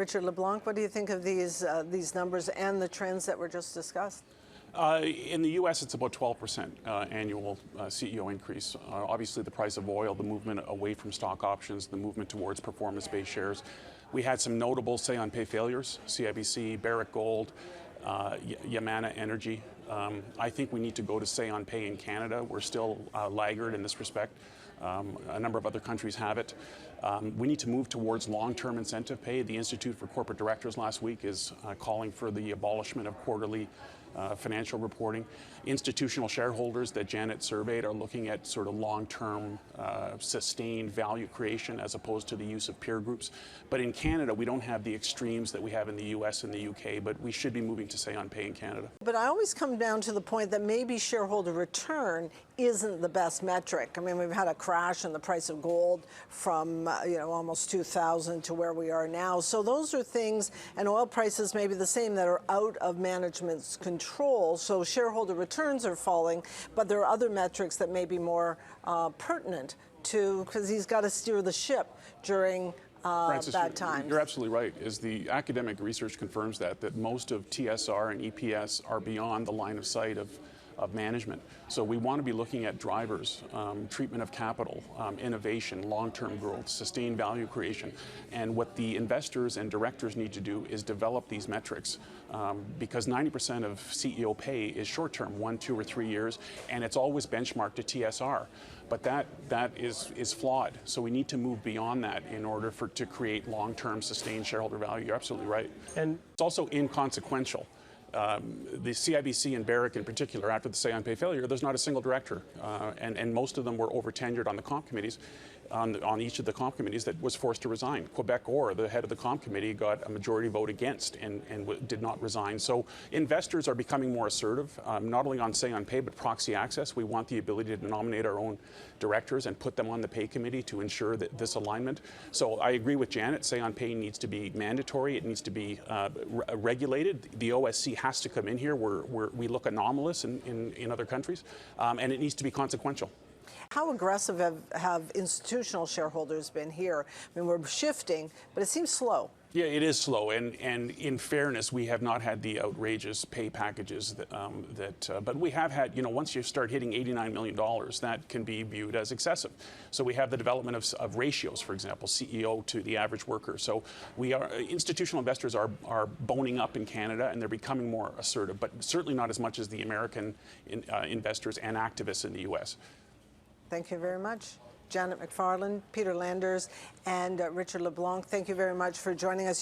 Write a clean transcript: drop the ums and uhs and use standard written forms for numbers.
Richard LeBlanc, what do you think of these numbers and the trends that were just discussed? In the U.S., it's about 12% annual CEO increase. Obviously, the price of oil, the movement away from stock options, the movement towards performance-based shares. We had some notable say-on-pay failures, CIBC, Barrick Gold, Yamana Energy. I think we need to go to say-on-pay in Canada. We're still laggard in this respect. A number of other countries have it. We need to move towards long-term incentive pay. The Institute for Corporate Directors last week is calling for the abolishment of quarterly financial reporting. Institutional shareholders that Janet surveyed are looking at sort of long-term sustained value creation as opposed to the use of peer groups. But in Canada, we don't have the extremes that we have in the US and the UK, but we should be moving to say-on-pay in Canada. But I always come down to the point that maybe shareholder return isn't the best metric. I mean, we've had a crash in the price of gold from almost 2,000 to where we are now. So those are things, and oil prices may be the same, that are out of management's control. So shareholder returns are falling, but there are other metrics that may be more pertinent to, because he's got to steer the ship during Francis, bad times. You're absolutely right. The academic research confirms that most of TSR and EPS are beyond the line of sight of management. So we want to be looking at drivers, treatment of capital, innovation, long-term growth, sustained value creation. And what the investors and directors need to do is develop these metrics because 90% of CEO pay is short-term, 1, 2, or 3 years, and it's always benchmarked to TSR. But that is flawed. So we need to move beyond that in order to create long-term sustained shareholder value. You're absolutely right. And it's also inconsequential. The CIBC and Barrick in particular, after the say-on-pay failure, there's not a single director, and most of them were over-tenured on the comp committees, on each of the comp committees, that was forced to resign. Quebec Or, the head of the comp committee, got a majority vote against and did not resign. So investors are becoming more assertive, not only on say-on-pay, but proxy access. We want the ability to nominate our own directors and put them on the pay committee to ensure that this alignment. So I agree with Janet, say-on-pay needs to be mandatory. It needs to be regulated. The OSC has to come in here. We look anomalous in other countries, and it needs to be consequential. How aggressive have institutional shareholders been here? I mean, we're shifting, but it seems slow. Yeah, it is slow, and in fairness, we have not had the outrageous pay packages but we have had, once you start hitting $89 million, that can be viewed as excessive. So we have the development of ratios, for example, CEO to the average worker. So institutional investors are boning up in Canada, and they're becoming more assertive, but certainly not as much as the American investors and activists in the US. Thank you very much. Janet McFarland, Peter Landers, and Richard LeBlanc, thank you very much for joining us.